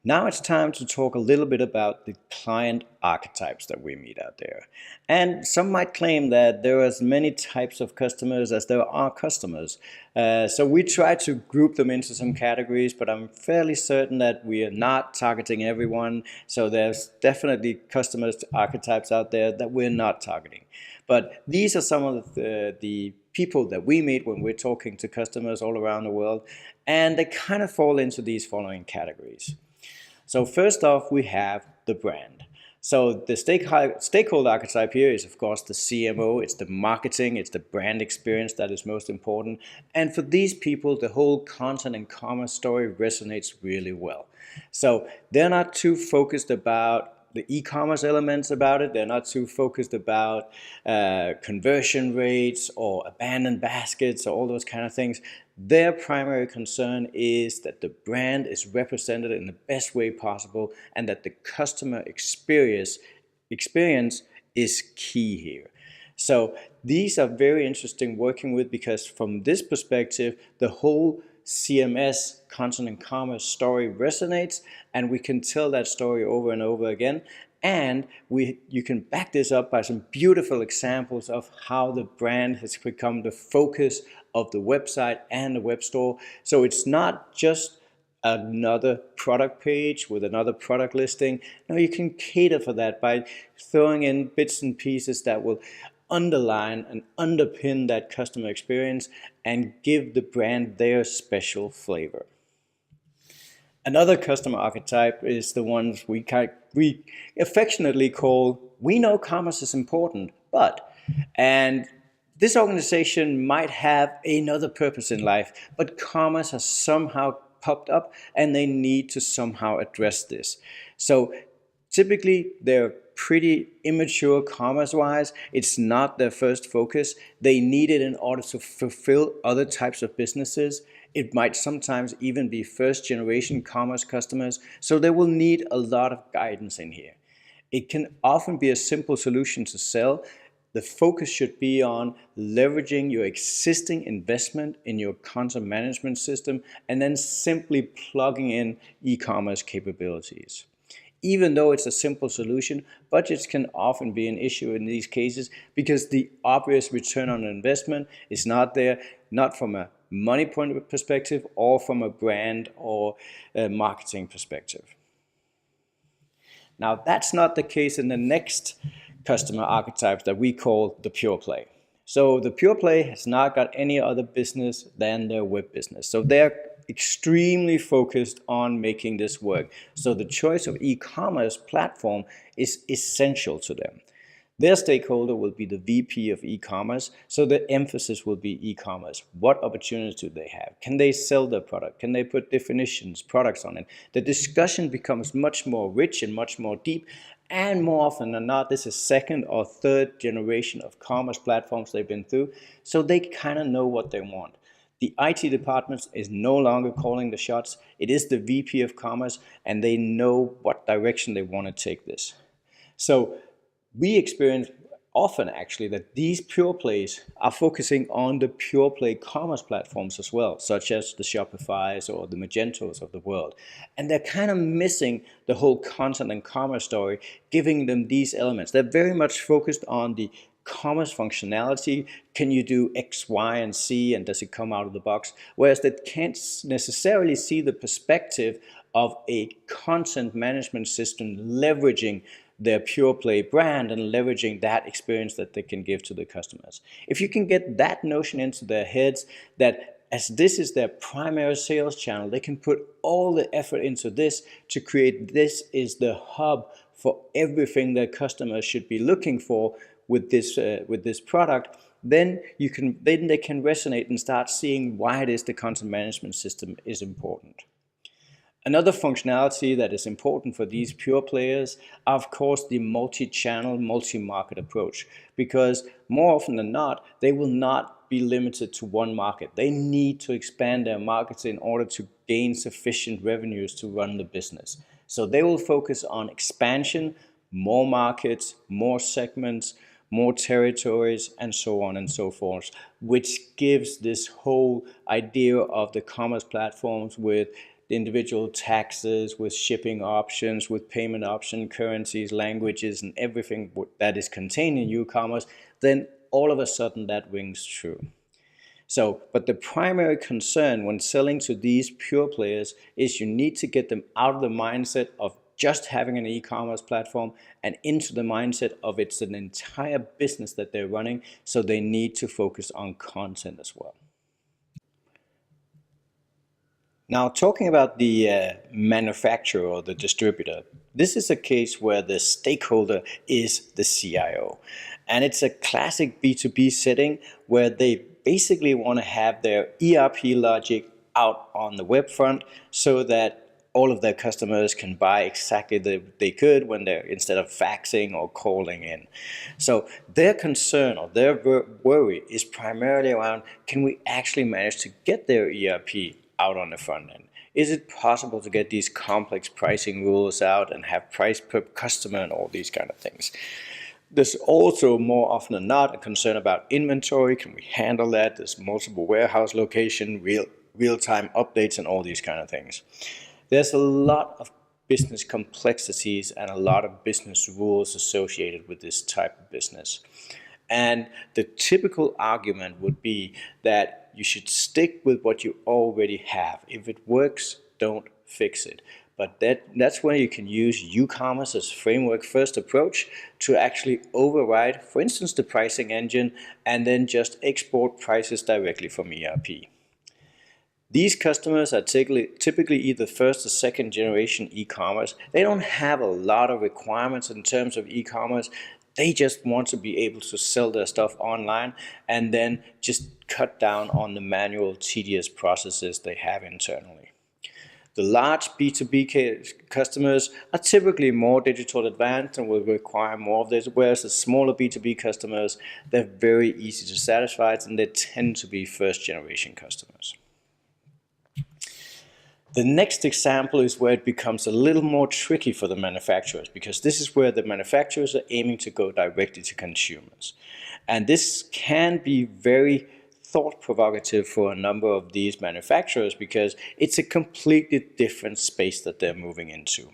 Now it's time to talk a little bit about the client archetypes that we meet out there. And some might claim that there are as many types of customers as there are customers. So we try to group them into some categories, but I'm fairly certain that we are not targeting everyone. So there's definitely customers archetypes out there that we're not targeting. But these are some of the people that we meet when we're talking to customers all around the world. And they kind of fall into these following categories. So first off, we have the brand. So the stakeholder archetype here is, of course, the CMO. It's the marketing, it's the brand experience that is most important. And for these people, the whole content and commerce story resonates really well. So they're not too focused about the e-commerce elements about it. They're not too focused about conversion rates or abandoned baskets or all those kind of things. Their primary concern is that the brand is represented in the best way possible and that the customer experience is key here. So these are very interesting working with, because from this perspective, the whole CMS, content and commerce story resonates, and we can tell that story over and over again. And you can back this up by some beautiful examples of how the brand has become the focus of the website and the web store. So it's not just another product page with another product listing. No, you can cater for that by throwing in bits and pieces that will underline and underpin that customer experience and give the brand their special flavor. Another customer archetype is the ones we affectionately call, we know commerce is important, but, and this organization might have another purpose in life, but commerce has somehow popped up and they need to somehow address this. So typically they're pretty immature commerce-wise. It's not their first focus. They need it in order to fulfill other types of businesses. It might sometimes even be first-generation commerce customers, so they will need a lot of guidance in here. It can often be a simple solution to sell. The focus should be on leveraging your existing investment in your content management system and then simply plugging in e-commerce capabilities. Even though it's a simple solution, budgets can often be an issue in these cases because the obvious return on investment is not there, not from a money point of perspective or from a brand or a marketing perspective. Now, that's not the case in the next customer archetypes that we call the Pureplay. So the Pureplay has not got any other business than their web business. So they're extremely focused on making this work. So the choice of e-commerce platform is essential to them. Their stakeholder will be the VP of e-commerce, so the emphasis will be e-commerce. What opportunities do they have? Can they sell their product? Can they put definitions, products on it? The discussion becomes much more rich and much more deep, and more often than not, this is second or third generation of commerce platforms they've been through, so they kind of know what they want. The IT department is no longer calling the shots. It is the VP of commerce, and they know what direction they want to take this. So we experience often actually that these pure plays are focusing on the pure play commerce platforms as well, such as the Shopifys or the Magentos of the world. And they're kind of missing the whole content and commerce story, giving them these elements. They're very much focused on the commerce functionality. Can you do X, Y, and Z, and does it come out of the box? Whereas they can't necessarily see the perspective of a content management system leveraging their pure play brand and leveraging that experience that they can give to the customers. If you can get that notion into their heads, that as this is their primary sales channel, they can put all the effort into this to create this is the hub for everything their customers should be looking for with this product, then they can resonate and start seeing why it is the content management system is important. Another functionality that is important for these pure players are, of course, the multi-channel, multi-market approach, because more often than not, they will not be limited to one market. They need to expand their markets in order to gain sufficient revenues to run the business. So they will focus on expansion, more markets, more segments, more territories, and so on and so forth, which gives this whole idea of the commerce platforms with the individual taxes, with shipping options, with payment option, currencies, languages, and everything that is contained in Ucommerce, then all of a sudden that rings true. So, but the primary concern when selling to these pure players is you need to get them out of the mindset of just having an e-commerce platform and into the mindset of it's an entire business that they're running, so they need to focus on content as well. Now, talking about the manufacturer or the distributor, this is a case where the stakeholder is the CIO. And it's a classic B2B setting where they basically want to have their ERP logic out on the web front so that all of their customers can buy exactly they could when they're, instead of faxing or calling in. So their concern or their worry is primarily around, can we actually manage to get their ERP out on the front end? Is it possible to get these complex pricing rules out and have price per customer and all these kind of things? There's also more often than not a concern about inventory. Can we handle that? There's multiple warehouse location, real-time updates and all these kind of things. There's a lot of business complexities and a lot of business rules associated with this type of business. And the typical argument would be that you should stick with what you already have. If it works, don't fix it. But that's where you can use Ucommerce's framework first approach to actually override, for instance, the pricing engine, and then just export prices directly from ERP. These customers are typically either first or second generation e-commerce. They don't have a lot of requirements in terms of e-commerce. They just want to be able to sell their stuff online and then just cut down on the manual, tedious processes they have internally. The large B2B customers are typically more digital advanced and will require more of this, whereas the smaller B2B customers, they're very easy to satisfy and they tend to be first generation customers. The next example is where it becomes a little more tricky for the manufacturers, because this is where the manufacturers are aiming to go directly to consumers. And this can be very thought-provocative for a number of these manufacturers because it's a completely different space that they're moving into.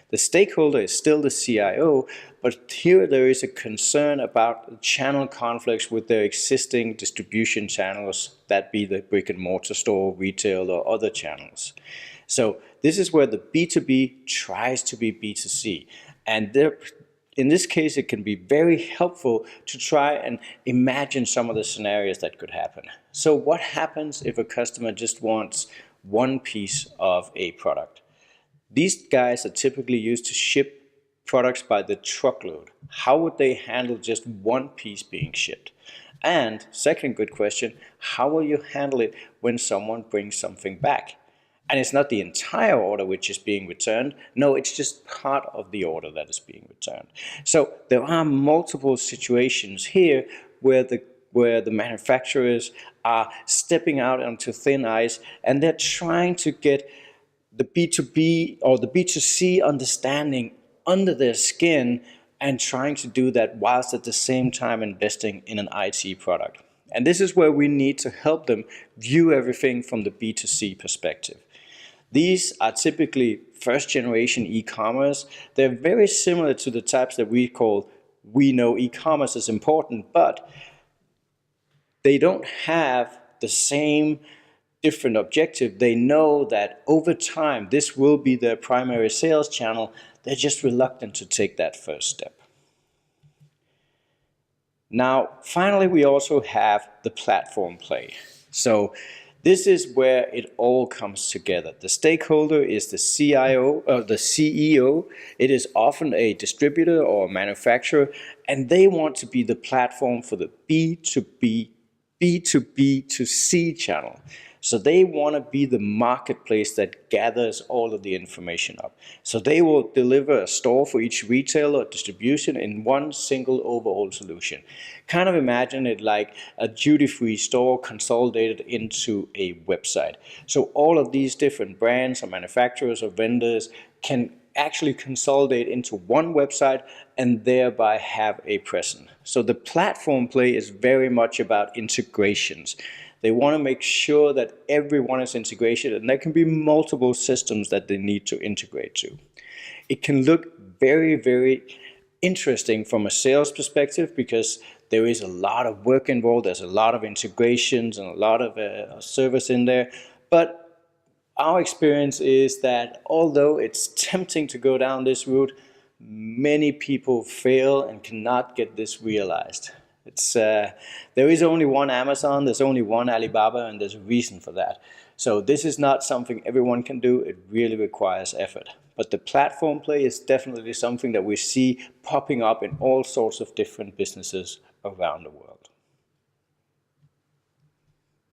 The stakeholder is still the CIO, but here there is a concern about channel conflicts with their existing distribution channels, that be the brick and mortar store, retail, or other channels. So this is where the B2B tries to be B2C. And in this case, it can be very helpful to try and imagine some of the scenarios that could happen. So what happens if a customer just wants one piece of a product? These guys are typically used to ship products by the truckload. How would they handle just one piece being shipped? And second good question, how will you handle it when someone brings something back? And it's not the entire order which is being returned. No, it's just part of the order that is being returned. So there are multiple situations here where the manufacturers are stepping out onto thin ice and they're trying to get the B2B or the B2C understanding under their skin and trying to do that whilst at the same time investing in an IT product. And this is where we need to help them view everything from the B2C perspective. These are typically first generation e-commerce. They're very similar to the types that we know e-commerce is important, but they don't have the same different objective. They know that over time this will be their primary sales channel. They're just reluctant to take that first step. Now, finally, we also have the platform play. So this is where it all comes together. The stakeholder is the CIO or the CEO. It is often a distributor or a manufacturer, and they want to be the platform for the B2B to C channel. So they want to be the marketplace that gathers all of the information up. So they will deliver a store for each retailer or distribution in one single overall solution. Kind of imagine it like a duty-free store consolidated into a website. So all of these different brands or manufacturers or vendors can actually consolidate into one website and thereby have a presence. So the platform play is very much about integrations. They want to make sure that everyone is integrated, and there can be multiple systems that they need to integrate to. It can look very, very interesting from a sales perspective because there is a lot of work involved. There's a lot of integrations and a lot of service in there. But our experience is that although it's tempting to go down this route, many people fail and cannot get this realized. There is only one Amazon, there's only one Alibaba, and there's a reason for that. So this is not something everyone can do. It really requires effort. But the platform play is definitely something that we see popping up in all sorts of different businesses around the world.